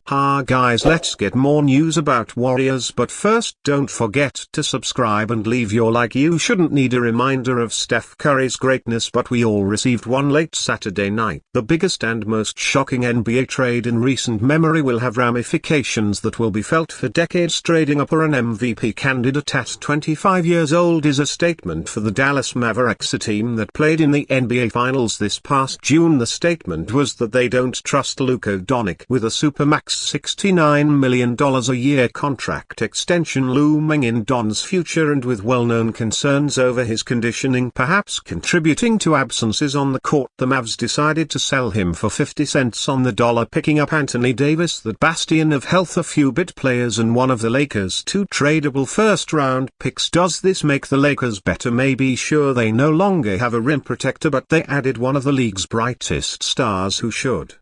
Ha guys, let's get more news about Warriors, but first don't forget to subscribe and leave your like. You shouldn't need a reminder of Steph Curry's greatness, but we all received one late Saturday night. The biggest and most shocking NBA trade in recent memory will have ramifications that will be felt for decades. Trading up an MVP candidate at 25 years old is a statement for the Dallas Mavericks, a team that played in the NBA Finals this past June. The statement was that they don't trust Luka Doncic with a supermax $69 million a year contract extension looming in Don's future, and with well-known concerns over his conditioning perhaps contributing to absences on the court, the Mavs decided to sell him for 50 cents on the dollar, picking up Anthony Davis, that bastion of health, a few bit players, and one of the Lakers' two tradable first-round picks. Does this make the Lakers better? Maybe. Sure, they no longer have a rim protector, but they added one of the league's brightest stars who should.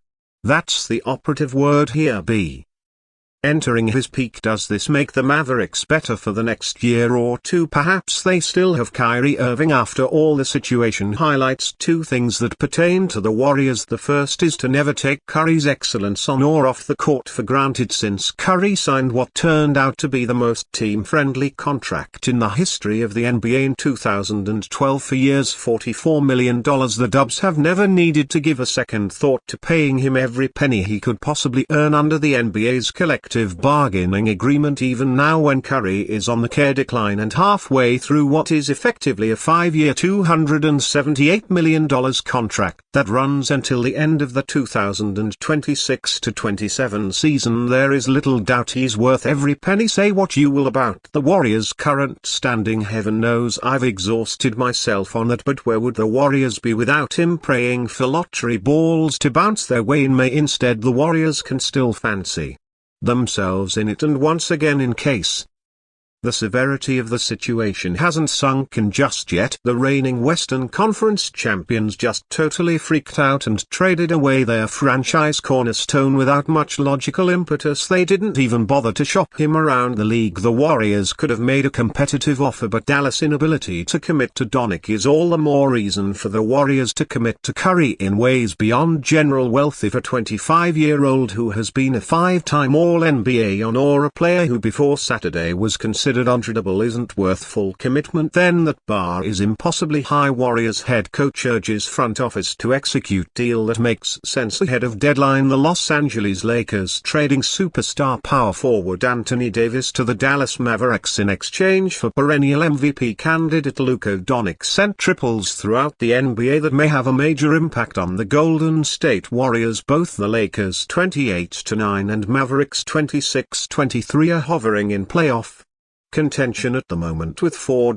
That's the operative word here, be entering his peak. Does this make the Mavericks better for the next year or two? Perhaps they still have Kyrie Irving after all. The situation highlights two things that pertain to the Warriors. The first is to never take Curry's excellence on or off the court for granted. Since Curry signed what turned out to be the most team-friendly contract in the history of the NBA in 2012 for years, $44 million, the Dubs have never needed to give a second thought to paying him every penny he could possibly earn under the NBA's collective bargaining agreement. Even now, when Curry is on the care decline and halfway through what is effectively a 5-year $278 million contract that runs until the end of the 2026-27 season, there is little doubt he's worth every penny. Say what you will about the Warriors' current standing. Heaven knows I've exhausted myself on that, but where would the Warriors be without him? Praying for lottery balls to bounce their way in may. Instead, the Warriors can still fancy themselves in it, and once again, in case the severity of the situation hasn't sunk in just yet, the reigning Western Conference champions just totally freaked out and traded away their franchise cornerstone without much logical impetus. They didn't even bother to shop him around the league. The Warriors could have made a competitive offer, but Dallas' inability to commit to Doncic is all the more reason for the Warriors to commit to Curry in ways beyond general wealth. If a 25-year-old who has been a 5-time All-NBA or a player who before Saturday was considered untradeable isn't worth full commitment, then that bar is impossibly high. Warriors head coach urges front office to execute deal that makes sense ahead of deadline. The Los Angeles Lakers trading superstar power forward Anthony Davis to the Dallas Mavericks in exchange for perennial MVP candidate Luka Doncic sent triples throughout the NBA that may have a major impact on the Golden State Warriors. Both the Lakers 28-9 and Mavericks 26-23 are hovering in playoff contention at the moment, with 4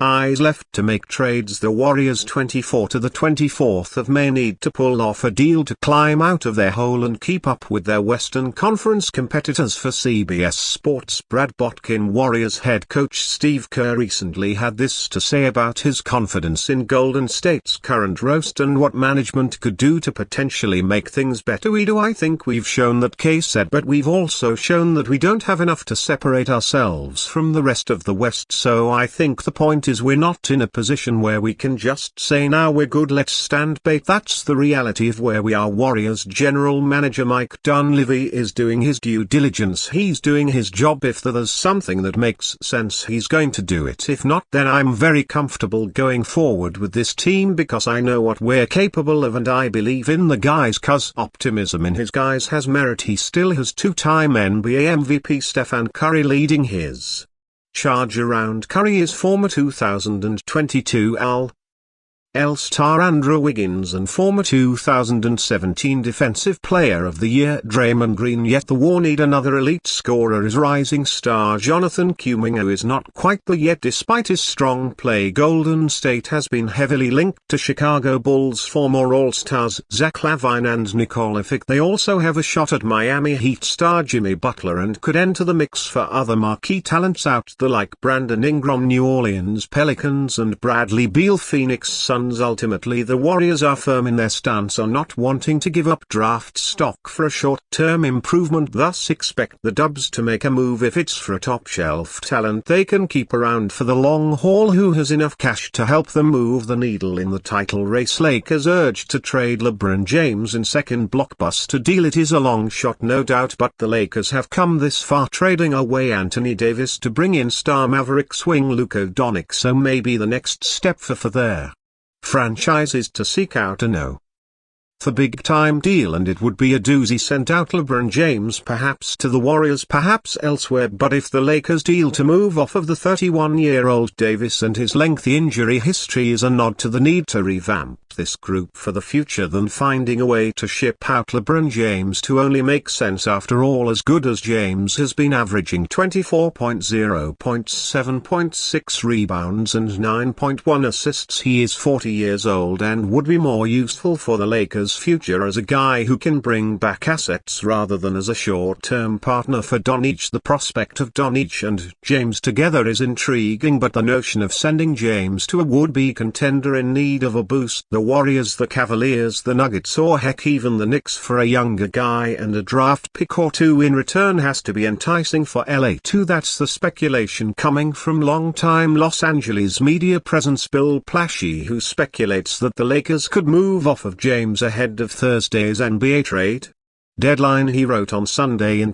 eyes left to make trades. The Warriors 24 to the 24th of May need to pull off a deal to climb out of their hole and keep up with their Western Conference competitors. For CBS Sports' Brad Botkin, Warriors head coach Steve Kerr recently had this to say about his confidence in Golden State's current roster and what management could do to potentially make things better. I think we've shown that, K said, but we've also shown that we don't have enough to separate ourselves from the rest of the West. So I think the point is we're not in a position where we can just say now we're good, let's stand bait. That's the reality of where we are. Warriors general manager Mike Dunleavy is doing his due diligence. He's doing his job. If there's something that makes sense, he's going to do it. If not, then I'm very comfortable going forward with this team because I know what we're capable of and I believe in the guys, cause optimism in his guys has merit. He still has 2-time NBA MVP Stephen Curry leading his charge around. Curry is former 2022 All-Star Andrew Wiggins and former 2017 Defensive Player of the Year Draymond Green. Yet the War need another elite scorer. Is rising star Jonathan Kuminga is not quite there yet. Despite his strong play, Golden State has been heavily linked to Chicago Bulls former All-Stars Zach LaVine and Nikola Jokic. They also have a shot at Miami Heat star Jimmy Butler and could enter the mix for other marquee talents out there like Brandon Ingram, New Orleans Pelicans, and Bradley Beal, Phoenix Suns. funds. Ultimately, the Warriors are firm in their stance on not wanting to give up draft stock for a short-term improvement, thus expect the Dubs to make a move if it's for a top-shelf talent they can keep around for the long haul who has enough cash to help them move the needle in the title race. Lakers urged to trade LeBron James in second blockbuster deal. It is a long shot no doubt, but the Lakers have come this far trading away Anthony Davis to bring in star Maverick swing Luka Doncic, so maybe the next step for their franchise is to seek out a the big-time deal, and it would be a doozy. Sent out LeBron James perhaps to the Warriors, perhaps elsewhere, but if the Lakers deal to move off of the 31-year-old Davis and his lengthy injury history is a nod to the need to revamp this group for the future, then finding a way to ship out LeBron James to only make sense. After all, as good as James has been, averaging 24.0 points, 7.6 rebounds and 9.1 assists, he is 40 years old and would be more useful for the Lakers' future as a guy who can bring back assets rather than as a short-term partner for Doncic. The prospect of Doncic and James together is intriguing, but the notion of sending James to a would-be contender in need of a boost, the Warriors, the Cavaliers, the Nuggets, or heck even the Knicks, for a younger guy and a draft pick or two in return has to be enticing for LA too. That's the speculation coming from longtime Los Angeles media presence Bill Plaschke, who speculates that the Lakers could move off of James ahead of Thursday's NBA trade deadline. He wrote on Sunday in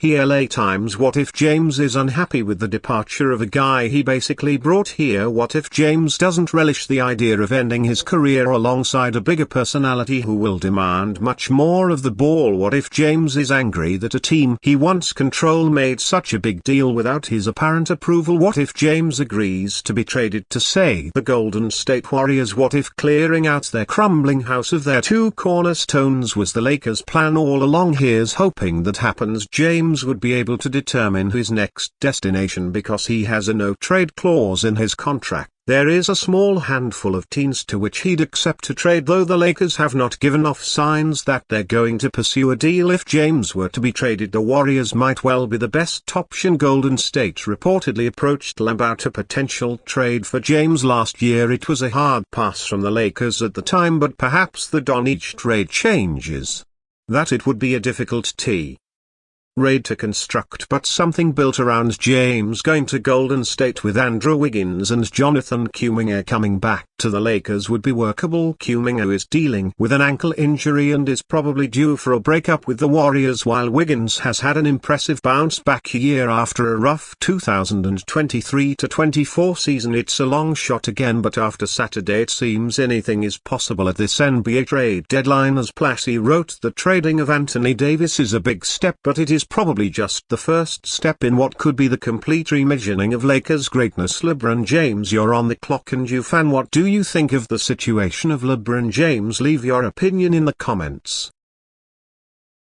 LA Times, what if James is unhappy with the departure of a guy he basically brought here? What if James doesn't relish the idea of ending his career alongside a bigger personality who will demand much more of the ball? What if James is angry that a team he once controlled made such a big deal without his apparent approval? What if James agrees to be traded to, say, the Golden State Warriors? What if clearing out their crumbling house of their two cornerstones was the Lakers' plan all along? Here's hoping that happens. James would be able to determine his next destination because he has a no-trade clause in his contract. There is a small handful of teams to which he'd accept a trade, though the Lakers have not given off signs that they're going to pursue a deal. If James were to be traded, the Warriors might well be the best option. Golden State reportedly approached about a potential trade for James last year. It was a hard pass from the Lakers at the time, but perhaps the Doncic trade changes that. It would be a difficult raid to construct, but something built around James going to Golden State with Andrew Wiggins and Jonathan Kuminga coming back to the Lakers would be workable. Kuminga is dealing with an ankle injury and is probably due for a breakup with the Warriors, while Wiggins has had an impressive bounce-back year after a rough 2023-24 season. It's a long shot again, but after Saturday it seems anything is possible at this NBA trade deadline. As Plaschke wrote, the trading of Anthony Davis is a big step, but it is probably just the first step in what could be the complete reimagining of Lakers greatness. LeBron James, you're on the clock, and you fan, what do you think of the situation of LeBron James? Leave your opinion in the comments.